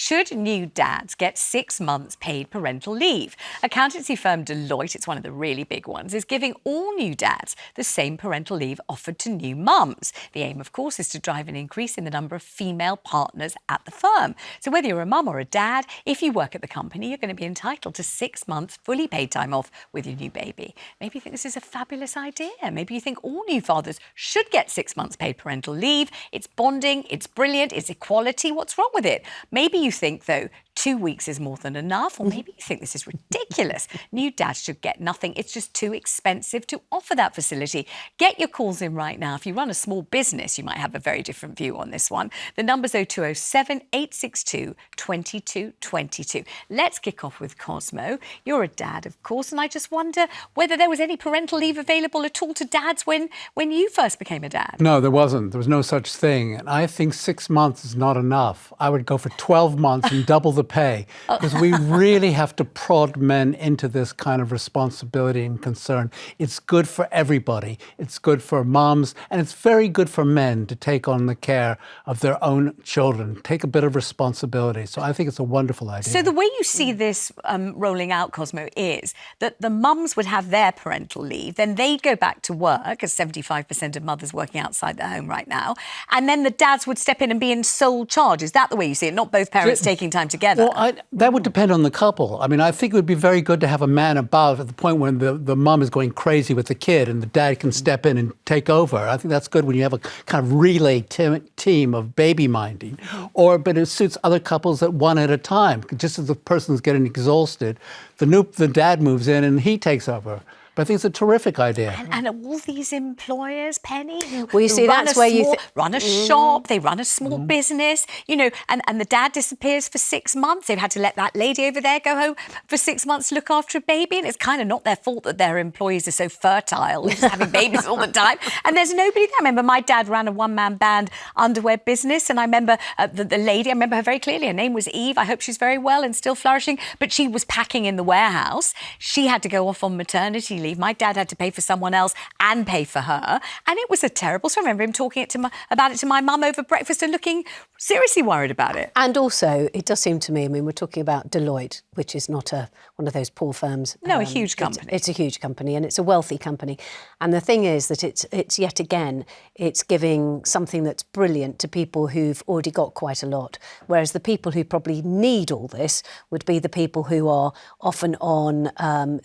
Should new dads get 6 months paid parental leave? Accountancy firm Deloitte, it's one of the really big ones, is giving all new dads the same parental leave offered to new mums. The aim, of course, is to drive an increase in the number of female partners at the firm. So whether you're a mum or a dad, if you work at the company, you're going to be entitled to 6 months fully paid time off with your new baby. Maybe you think this is a fabulous idea. Maybe you think all new fathers should get 6 months paid parental leave. It's bonding, it's brilliant, it's equality. What's wrong with it? Maybe you think, though, 2 weeks is more than enough, or maybe you think this is ridiculous. New dads should get nothing. It's just too expensive to offer that facility. Get your calls in right now. If you run a small business, you might have a very different view on this one. The number's 0207 862 2222. Let's kick off with Cosmo. You're a dad, of course, and I just wonder whether there was any parental leave available at all to dads when you first became a dad. No, there wasn't. There was no such thing. And I think 6 months is not enough. I would go for 12 months and double the pay, because we really have to prod men into this kind of responsibility and concern. It's good for everybody. It's good for moms, and it's very good for men to take on the care of their own children, take a bit of responsibility. So I think it's a wonderful idea. So the way you see this rolling out, Cosmo, is that the mums would have their parental leave, then they'd go back to work, as 75% of mothers working outside the home right now, and then the dads would step in and be in sole charge. Is that the way you see it? Not both parents taking time together? Well, that would depend on the couple. I mean, I think it would be very good to have a man above at the point when the mum is going crazy with the kid and the dad can step in and take over. I think that's good when you have a kind of relay team of baby minding. But it suits other couples at one at a time. Just as the person's getting exhausted, the dad moves in and he takes over. But I think it's a terrific idea. And all these employers, Penny, well, you see, that's where you run a shop, they run a small business, you know, and the dad disappears for 6 months. They've had to let that lady over there go home for 6 months to look after a baby, and it's kind of not their fault that their employees are so fertile, just having babies all the time. And there's nobody there. I remember my dad ran a one-man band underwear business, and I remember the lady, I remember her very clearly. Her name was Eve. I hope she's very well and still flourishing, but she was packing in the warehouse. She had to go off on maternity leave. My dad had to pay for someone else and pay for her. And it was a terrible story. I remember him talking about it to my mum over breakfast and looking seriously worried about it. And also, it does seem to me, I mean, we're talking about Deloitte, which is not one of those poor firms. No, a huge company. It's a huge company, and it's a wealthy company. And the thing is that it's yet again, it's giving something that's brilliant to people who've already got quite a lot. Whereas the people who probably need all this would be the people who are often on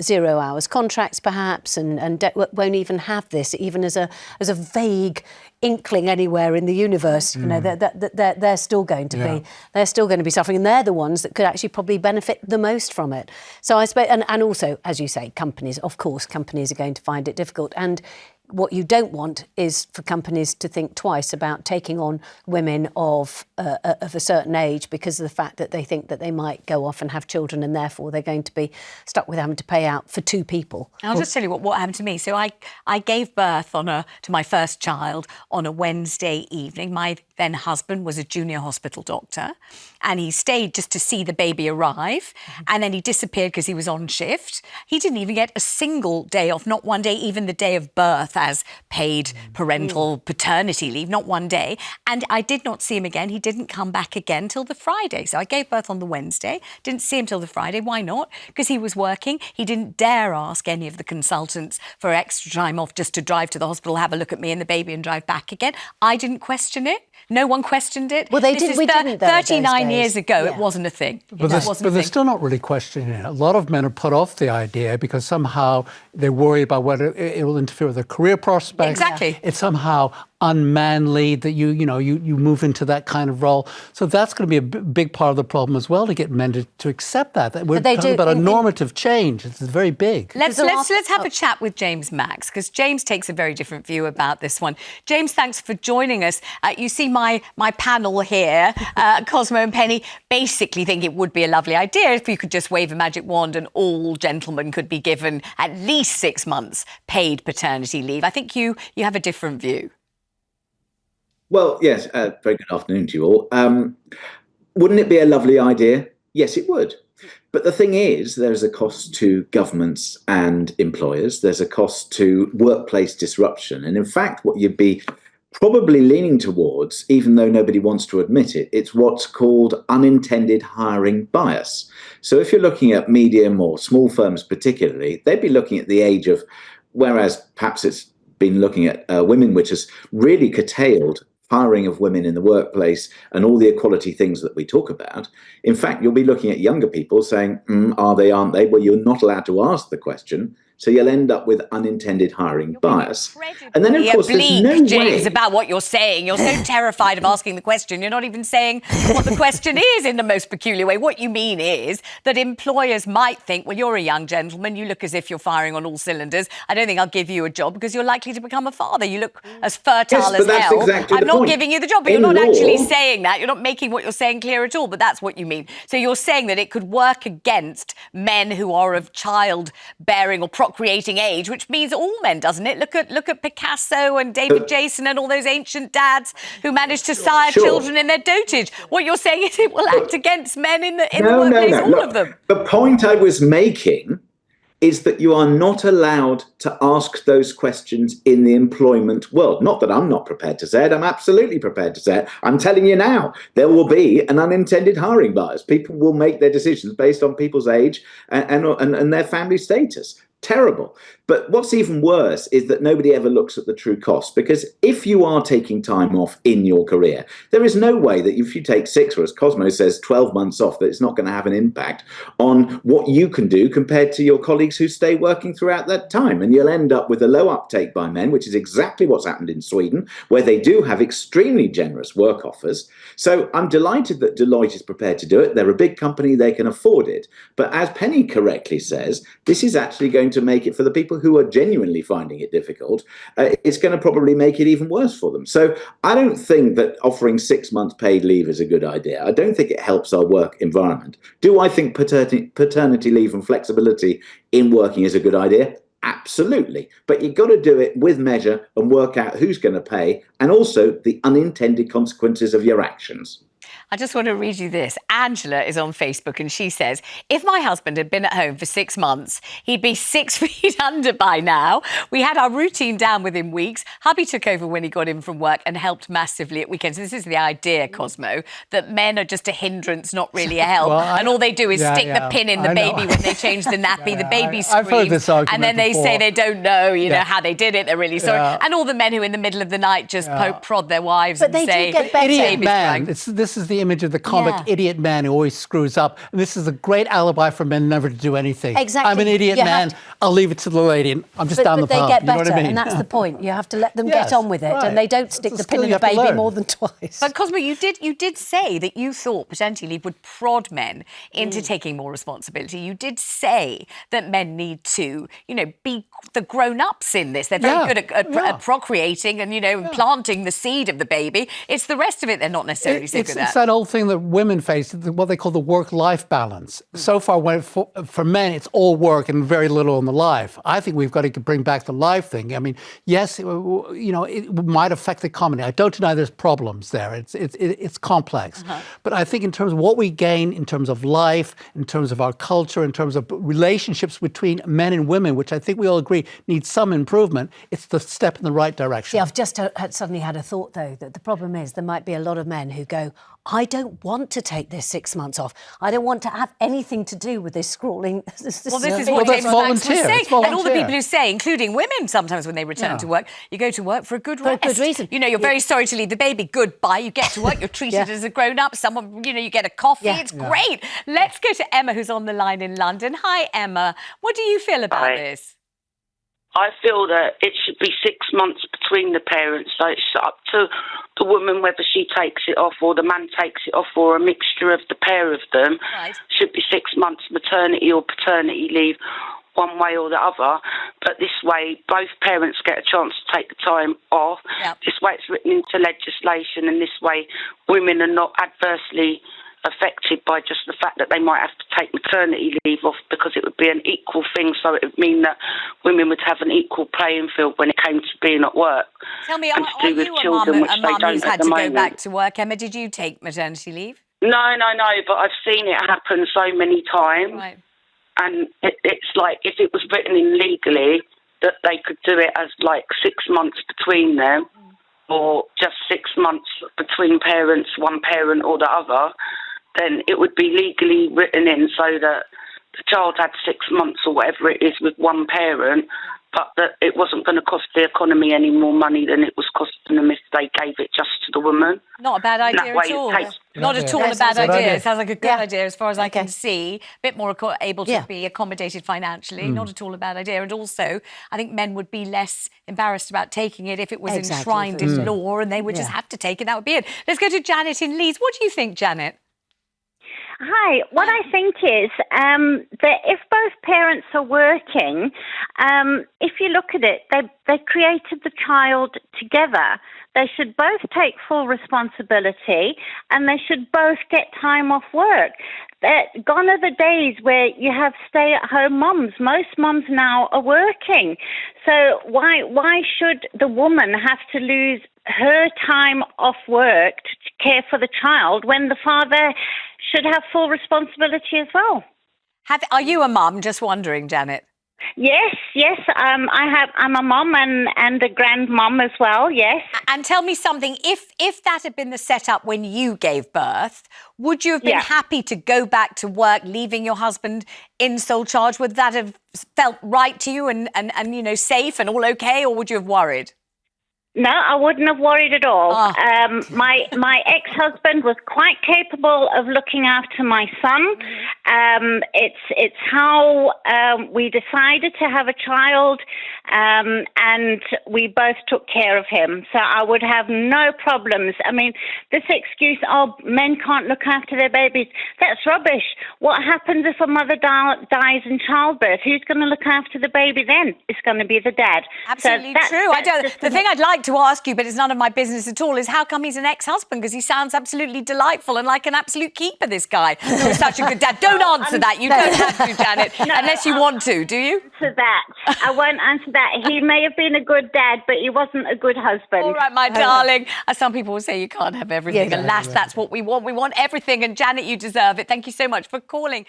0 hours contracts, perhaps, and won't even have this, even as a vague inkling anywhere in the universe. You know, they're still going to be suffering, and they're the ones that could actually probably benefit the most from it. So I suppose, and also, as you say, companies are going to find it difficult. And what you don't want is for companies to think twice about taking on women of a certain age because of the fact that they think that they might go off and have children, and therefore they're going to be stuck with having to pay out for 2 people. I'll just tell you what happened to me. So I gave birth to my first child on a Wednesday evening. My then husband was a junior hospital doctor, and he stayed just to see the baby arrive, and then he disappeared because he was on shift. He didn't even get a single day off, not one day, even the day of birth, as paid parental paternity leave, not one day. And I did not see him again. He didn't come back again till the Friday. So I gave birth on the Wednesday, didn't see him till the Friday. Why not? Because he was working. He didn't dare ask any of the consultants for extra time off just to drive to the hospital, have a look at me and the baby and drive back again. I didn't question it. No one questioned it. Well, we didn't. 39 years ago, it wasn't a thing. But they're still not really questioning it. A lot of men are put off the idea because somehow they're worried about whether it will interfere with their career prospects. Exactly. It's somehow unmanly that you move into that kind of role. So that's going to be a big part of the problem as well, to get men to accept that. We're talking about a normative change. It's very big. Let's have a chat with James Max, because James takes a very different view about this one. James, thanks for joining us. You see my panel here, Cosmo and Penny, basically think it would be a lovely idea if you could just wave a magic wand and all gentlemen could be given at least 6 months paid paternity leave. I think you have a different view. Well, yes, very good afternoon to you all. Wouldn't it be a lovely idea? Yes, it would. But the thing is, there's a cost to governments and employers. There's a cost to workplace disruption. And in fact, what you'd be probably leaning towards, even though nobody wants to admit it, it's what's called unintended hiring bias. So if you're looking at medium or small firms particularly, they'd be looking at the age of, whereas perhaps it's been looking at women, which has really curtailed hiring of women in the workplace and all the equality things that we talk about. In fact, you'll be looking at younger people saying, are they, aren't they? Well, you're not allowed to ask the question. So you'll end up with unintended hiring bias. And then, of course, there's no James, way about what you're saying. You're so terrified of asking the question. You're not even saying what the question is in the most peculiar way. What you mean is that employers might think, well, you're a young gentleman. You look as if you're firing on all cylinders. I don't think I'll give you a job because you're likely to become a father. You look as fertile as hell. Exactly I'm not giving you the job. But you're not actually saying that. You're not making what you're saying clear at all. But that's what you mean. So you're saying that it could work against men who are of childbearing or procreating age, which means all men, doesn't it? Look at Picasso and David Jason and all those ancient dads who managed to sire children in their dotage. What you're saying is it will act against men in the workplace, all of them. The point I was making is that you are not allowed to ask those questions in the employment world. Not that I'm not prepared to say it, I'm absolutely prepared to say it. I'm telling you now, there will be an unintended hiring bias. People will make their decisions based on people's age and their family status. Terrible. But what's even worse is that nobody ever looks at the true cost, because if you are taking time off in your career, there is no way that if you take 6, or as Cosmo says, 12 months off, that it's not going to have an impact on what you can do compared to your colleagues who stay working throughout that time. And you'll end up with a low uptake by men, which is exactly what's happened in Sweden, where they do have extremely generous work offers. So I'm delighted that Deloitte is prepared to do it. They're a big company, they can afford it. But as Penny correctly says, this is actually going to make it, for the people who are genuinely finding it difficult, it's going to probably make it even worse for them. So I don't think that offering 6 months paid leave is a good idea. I don't think it helps our work environment. Do I think paternity leave and flexibility in working is a good idea? Absolutely. But you've got to do it with measure and work out who's going to pay, and also the unintended consequences of your actions. I just want to read you this. Angela is on Facebook and she says, if my husband had been at home for 6 months, he'd be 6 feet under by now. We had our routine down within weeks. Hubby took over when he got in from work and helped massively at weekends. This is the idea, Cosmo, that men are just a hindrance, not really a help. And all they do is stick the pin in the baby when they change the nappy. The baby screams. I've heard this argument and then they before. say they don't know, you know, how they did it. They're really sorry. And all the men who in the middle of the night just prod their wives and say, do get better. Idiot man. This is the image of the comic idiot man who always screws up. And this is a great alibi for men never to do anything. Exactly. I'm an idiot man. I'll leave it to the lady. And I'm just down the pub. But they get better, you know what I mean? and that's the point. You have to let them get on with it, and they don't stick the pin in you the have to baby learn. more than twice. But Cosmo, you did say that you thought paternity leave would prod men into taking more responsibility. You did say that men need to, you know, be the grown-ups in this. They're very good at procreating and, you know, planting the seed of the baby. It's the rest of it they're not necessarily so good at. It's that old thing that women face, what they call the work-life balance. So far, for men, it's all work and very little in the life. I think we've got to bring back the life thing. I mean, yes, you know, it might affect the economy. I don't deny there's problems there. It's complex. But I think in terms of what we gain in terms of life, in terms of our culture, in terms of relationships between men and women, which I think we all agree needs some improvement, it's the step in the right direction. See, I've just suddenly had a thought, though, that the problem is there might be a lot of men who go, I don't want to take this 6 months off. I don't want to have anything to do with this scrawling. This is what James that's Max was saying. volunteer. And all the people who say, including women sometimes when they return to work, you go to work for a good rest. For a good reason. You know, you're very sorry to leave the baby. Goodbye. You get to work. You're treated as a grown-up. Someone, you know, you get a coffee. It's great. Let's go to Emma, who's on the line in London. Hi, Emma. What do you feel about this? I feel that it should be 6 months between the parents. So it's up to the woman whether she takes it off or the man takes it off, or a mixture of the pair of them. Right. Should be 6 months maternity or paternity leave, one way or the other. But this way, both parents get a chance to take the time off. Yep. This way it's written into legislation, and this way women are not adversely affected by just the fact that they might have to take maternity leave off, because it would be an equal thing. So it would mean that women would have an equal playing field when it came to being at work. Tell me, and are you a mum who's had to go back to work? Emma, did you take maternity leave? No, but I've seen it happen so many times. Right. And it's like, if it was written in legally that they could do it as like 6 months between them, for just 6 months between parents, one parent or the other, then it would be legally written in so that the child had 6 months or whatever it is with one parent, but that it wasn't going to cost the economy any more money than it was costing them if they gave it just to the woman. Not a bad idea at all. Not at all a bad idea. It sounds like a good idea as far as I can see. A bit more able to be accommodated financially. Not at all a bad idea. And also, I think men would be less embarrassed about taking it if it was enshrined in law and they would just have to take it. That would be it. Let's go to Janet in Leeds. What do you think, Janet? Hi. What I think is that if both parents are working, if you look at it, they created the child together. They should both take full responsibility and they should both get time off work. Gone are the days where you have stay-at-home mums. Most mums now are working. So why should the woman have to lose her time off work to care for the child when the father should have full responsibility as well? Are you a mum? Just wondering, Janet. Yes. I'm a mum and a grandmum as well. Yes. And tell me something. If that had been the setup when you gave birth, would you have been happy to go back to work, leaving your husband in sole charge? Would that have felt right to you and safe and all okay, or would you have worried? No, I wouldn't have worried at all. My ex-husband was quite capable of looking after my son. It's how we decided to have a child, and we both took care of him. So I would have no problems. I mean, this excuse, men can't look after their babies, that's rubbish. What happens if a mother dies in childbirth? Who's going to look after the baby then? It's going to be the dad. Absolutely true. The thing I'd like to ask you, but it's none of my business at all, is how come he's an ex-husband? Because he sounds absolutely delightful and like an absolute keeper, this guy, who is such a good dad. Don't answer that. You don't have to, Janet, unless you want to, do you? I won't answer that. He may have been a good dad, but he wasn't a good husband. All right, my darling. As some people will say, you can't have everything. Alas, that's what we want. We want everything. And Janet, you deserve it. Thank you so much for calling.